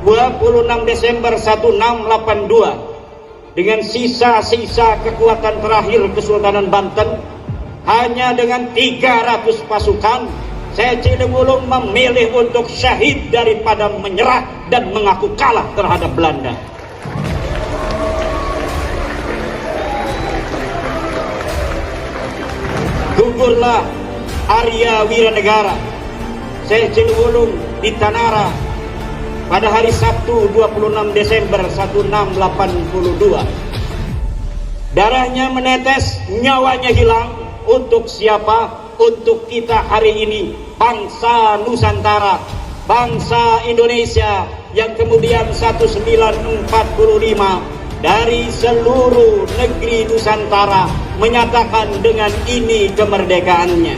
26 Desember 1682 dengan sisa-sisa kekuatan terakhir Kesultanan Banten, hanya dengan 300 pasukan, saya Cilewulung memilih untuk syahid daripada menyerah dan mengaku kalah terhadap Belanda. Gugurlah Arya Wiranegara, saya Cilewulung di Tanara pada hari Sabtu 26 Desember 1682. Darahnya menetes, nyawanya hilang. Untuk siapa? Untuk kita hari ini, bangsa Nusantara, bangsa Indonesia yang kemudian 1945 dari seluruh negeri Nusantara menyatakan dengan ini kemerdekaannya.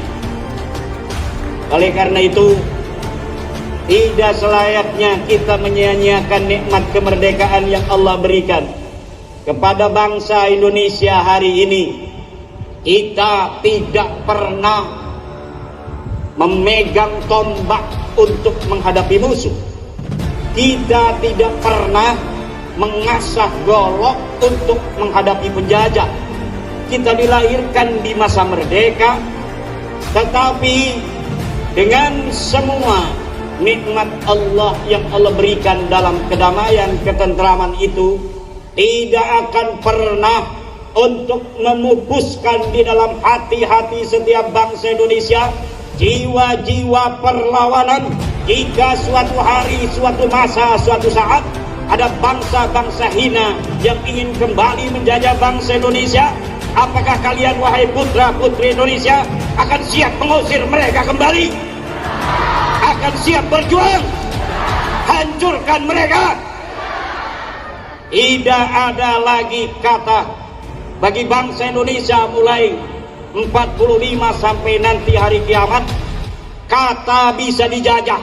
Oleh karena itu, tidak selayaknya kita menyia-nyiakan nikmat kemerdekaan yang Allah berikan kepada bangsa Indonesia hari ini. Kita tidak pernah memegang tombak untuk menghadapi musuh. Kita tidak pernah mengasah golok untuk menghadapi penjajah. Kita dilahirkan di masa merdeka, tetapi dengan semua nikmat Allah yang Allah berikan dalam kedamaian, ketentraman itu tidak akan pernah untuk memupuskan di dalam hati-hati setiap bangsa Indonesia jiwa-jiwa perlawanan. Jika suatu hari, suatu masa, suatu saat ada bangsa-bangsa hina yang ingin kembali menjajah bangsa Indonesia, apakah kalian wahai putra-putri Indonesia akan siap mengusir mereka kembali? Akan siap berjuang hancurkan mereka? Tidak ada lagi kata bagi bangsa Indonesia mulai 45 sampai nanti hari kiamat, kata bisa dijajah,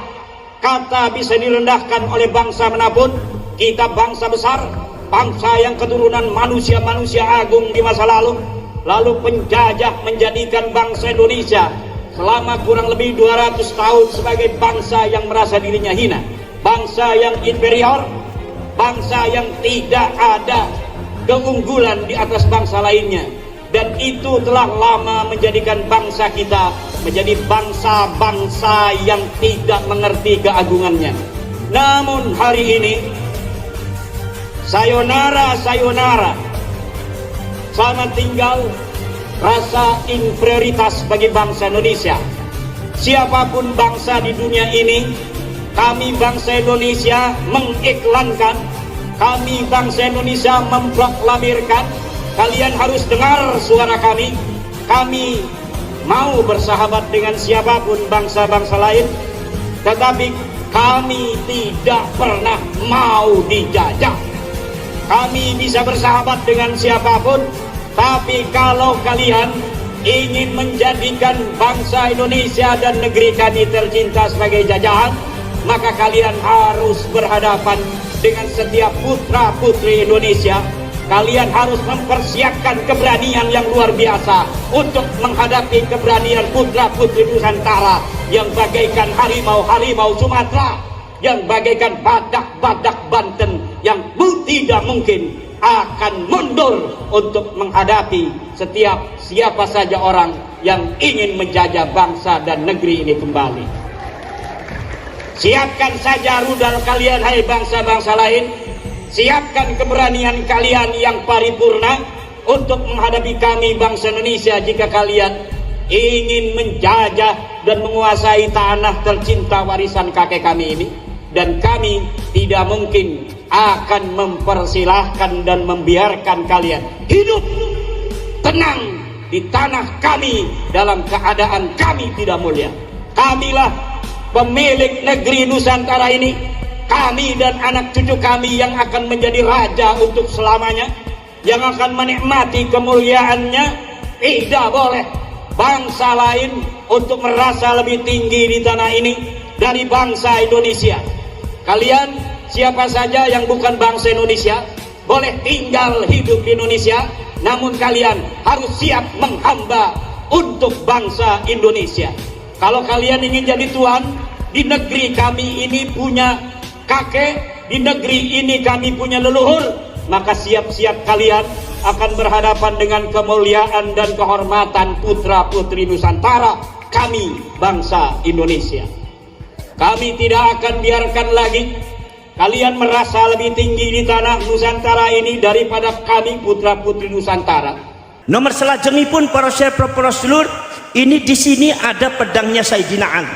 kata bisa direndahkan oleh bangsa manapun. Kita bangsa besar, bangsa yang keturunan manusia-manusia agung di masa lalu penjajah menjadikan bangsa Indonesia selama kurang lebih 200 tahun sebagai bangsa yang merasa dirinya hina, bangsa yang inferior, bangsa yang tidak ada keunggulan di atas bangsa lainnya. Dan itu telah lama menjadikan bangsa kita menjadi bangsa-bangsa yang tidak mengerti keagungannya. Namun hari ini, sayonara, selamat tinggal rasa inferioritas bagi bangsa Indonesia. Siapapun bangsa di dunia ini, kami bangsa Indonesia mengiklankan, kami bangsa Indonesia memproklamirkan, kalian harus dengar suara kami. Kami mau bersahabat dengan siapapun bangsa-bangsa lain, tetapi kami tidak pernah mau dijajah. Kami bisa bersahabat dengan siapapun, tapi kalau kalian ingin menjadikan bangsa Indonesia dan negeri kami tercinta sebagai jajahan, maka kalian harus berhadapan dengan setiap putra-putri Indonesia. Kalian harus mempersiapkan keberanian yang luar biasa untuk menghadapi keberanian putra-putri Nusantara yang bagaikan harimau-harimau Sumatera, yang bagaikan badak-badak Banten, yang tidak mungkin akan mundur untuk menghadapi siapa saja orang yang ingin menjajah bangsa dan negeri ini kembali. Siapkan saja rudal kalian, hai bangsa-bangsa lain. Siapkan keberanian kalian yang paripurna untuk menghadapi kami bangsa Indonesia jika kalian ingin menjajah dan menguasai tanah tercinta warisan kakek kami ini. Dan kami tidak mungkin akan mempersilahkan dan membiarkan kalian hidup tenang di tanah kami dalam keadaan kami tidak mulia. Kamilah pemilik negeri Nusantara ini. Kami dan anak cucu kami yang akan menjadi raja untuk selamanya, yang akan menikmati kemuliaannya. Tidak boleh bangsa lain untuk merasa lebih tinggi di tanah ini dari bangsa Indonesia. Kalian siapa saja yang bukan bangsa Indonesia boleh tinggal hidup di Indonesia, namun kalian harus siap menghamba untuk bangsa Indonesia. Kalau kalian ingin jadi tuan di negeri kami ini, punya kakek, di negeri ini kami punya leluhur, maka siap-siap kalian akan berhadapan dengan kemuliaan dan kehormatan putra-putri Nusantara, kami bangsa Indonesia. Kami tidak akan biarkan lagi kalian merasa lebih tinggi di tanah Nusantara ini daripada kami putra-putri Nusantara. Nomor selajengipun para sedulur, ini di sini ada pedangnya Sayyidina Ali.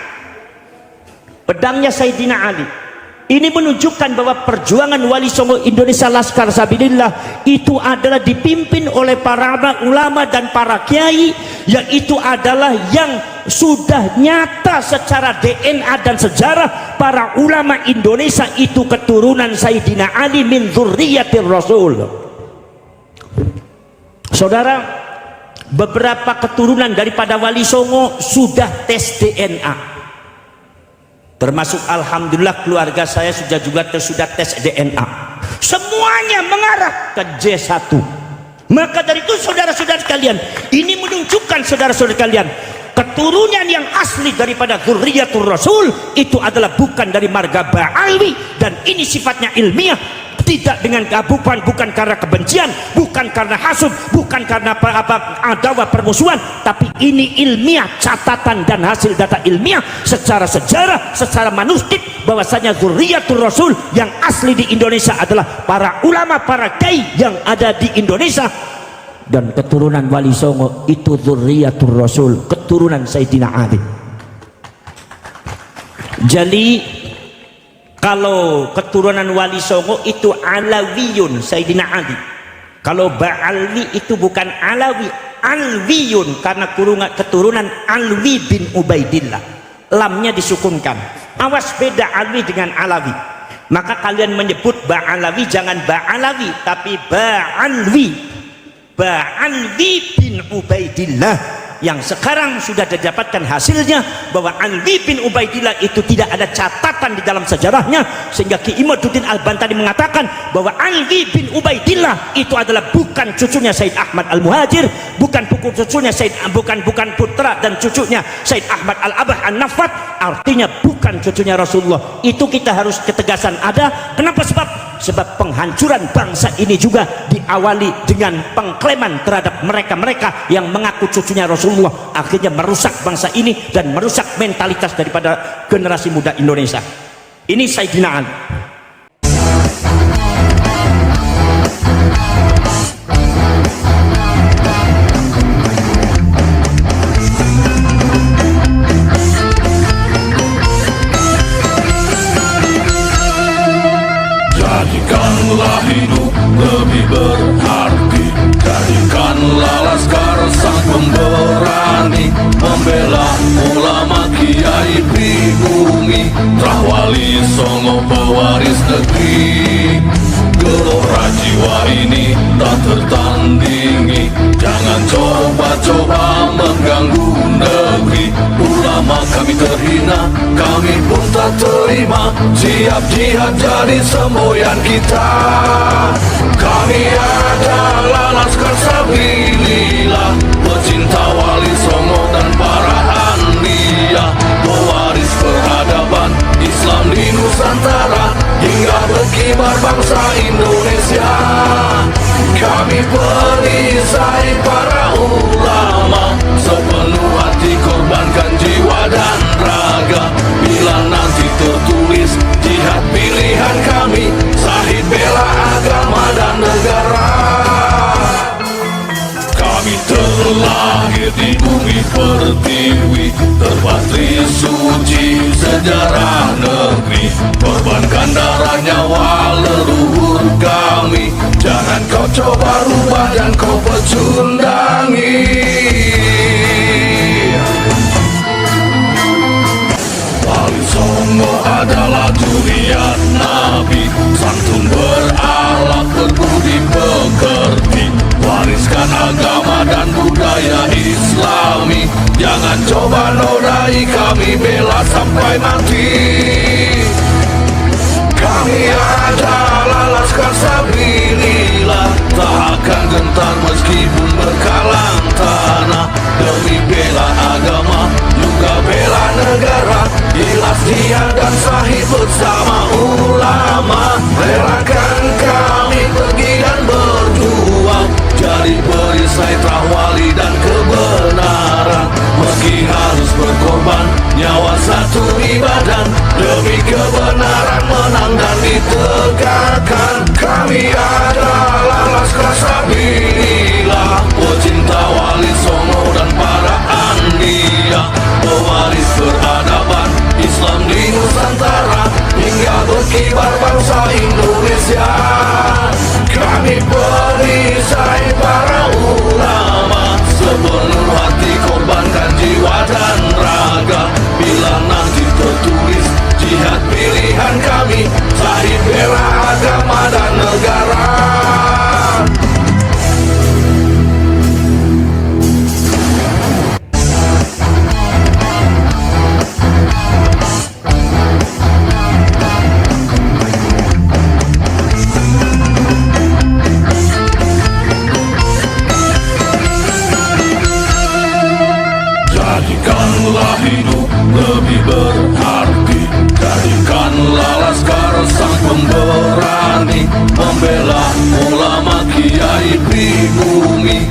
Pedangnya Sayyidina Ali. Ini menunjukkan bahwa perjuangan Wali Songo Indonesia Laskar Sabilillah itu adalah dipimpin oleh para ulama dan para kiai, yang itu adalah yang sudah nyata secara DNA dan sejarah. Para ulama Indonesia itu keturunan Sayyidina Ali min dzurriyyatir Rasul. Saudara, beberapa keturunan daripada Wali Songo sudah tes DNA. Termasuk alhamdulillah keluarga saya sudah tes DNA. Semuanya mengarah ke J1. Maka dari itu saudara-saudara sekalian, ini menunjukkan saudara-saudara sekalian, keturunan yang asli daripada dzurriyyatur Rasul itu adalah bukan dari marga Ba'alwi, dan ini sifatnya ilmiah, tidak dengan bukan karena kebencian, bukan karena hasud, bukan karena adawah permusuhan, tapi ini ilmiah, catatan dan hasil data ilmiah secara sejarah, secara manuskrip, bahwasanya dzurriyyatur Rasul yang asli di Indonesia adalah para ulama, para kiai yang ada di Indonesia. Dan keturunan Wali Songo itu dzurriyyatur Rasul, keturunan Sayyidina Ali. Jadi kalau keturunan Wali Songo itu Alawiyun Sayyidina Ali. Kalau Ba'alwi itu bukan Alawi, Alwiyun, karena keturunan Alwi bin Ubaidillah. Lamnya disukunkan. Awas, beda Alwi dengan Alawi. Maka kalian menyebut Ba'alawi jangan Ba'alawi, tapi Ba'alwi. Ba'alwi bin Ubaidillah, yang sekarang sudah didapatkan hasilnya bahwa Alwi bin Ubaidillah itu tidak ada catatan di dalam sejarahnya, sehingga Ki Imaduddin Al-Bantani mengatakan bahwa Alwi bin Ubaidillah itu adalah bukan cucunya Said Ahmad Al-Muhajir, bukan cucunya bukan putra dan cucunya Said Ahmad Al-Abah An-Nafat, artinya bukan cucunya Rasulullah. Itu kita harus ketegasan ada. Kenapa? Sebab penghancuran bangsa ini juga diawali dengan pengklaman terhadap mereka-mereka yang mengaku cucunya Rasulullah, akhirnya merusak bangsa ini dan merusak mentalitas daripada generasi muda Indonesia. Ini Sayyidina Ali. Jadikanlah hidup lebih berarti, jadikanlah Laskar sang pemberani, membela ulama kiai pribumi, Wali Songo pewaris negeri. Gelora jiwa ini tak tertandingi, jangan coba-coba mengganggu negeri. Ulama kami terhina, kami pun tak terima, siap jihad jadi semboyan kita. Kami adalah Laskar Sabilillah, pecinta Wali Songo dan para anbiya, pewaris peradaban Islam di Nusantara hingga berkibar bangsa Indonesia. Kami perisai para ulama, sepenuh hati korbankan jiwa dan raga. Bila nanti tertulis jihad pilihan kami, Syahid bela agama dan negara. Kami terlahir di bumi pertiwi, terpatri suci sejarah negeri, korbankan darah nyawa leluhur kami. Jangan kau coba rubah dan kau pecundangi. Wali Songo adalah zuriat Nabi, santun berakhlak berbudi pekerti, wariskan agama dan budaya Islami. Jangan coba nodai kami, bela sampai mati. Kami adalah Laskar Sabilillah, tak akan gentar meskipun berkalang tanah, demi bela agama juga bela negara. Ikhlas dia dan Syahid bersama ulama. korban, nyawa satu ibadah demi kebenaran menang dan ditegakkan. Kami adalah Laskar Sabilillah, pecinta Wali Songo dan para anbiya, pewaris peradaban Islam di Nusantara hingga berkibar bangsa Indonesia. Kami perisai para ulama, sepenuh hati korbankan jiwa dan raga. Bila nanti tertulis jihad pilihan kami, sahih bela agama dan negara. Jadikanlah hidup lebih berarti, jadikanlah Laskar sang pemberani, membela ulama kiai pribumi,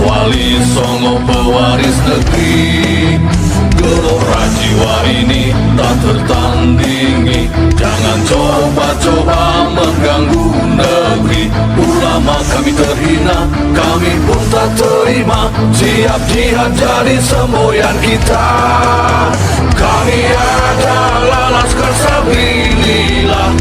Wali Songo pewaris negeri. Gelora jiwa ini tak tertandingi, jangan coba-coba mengganggu negeri. Ulama kami terhina, kami pun tak terima, siap jihad jadi semboyan kita. Kami adalah Laskar Sabilillah,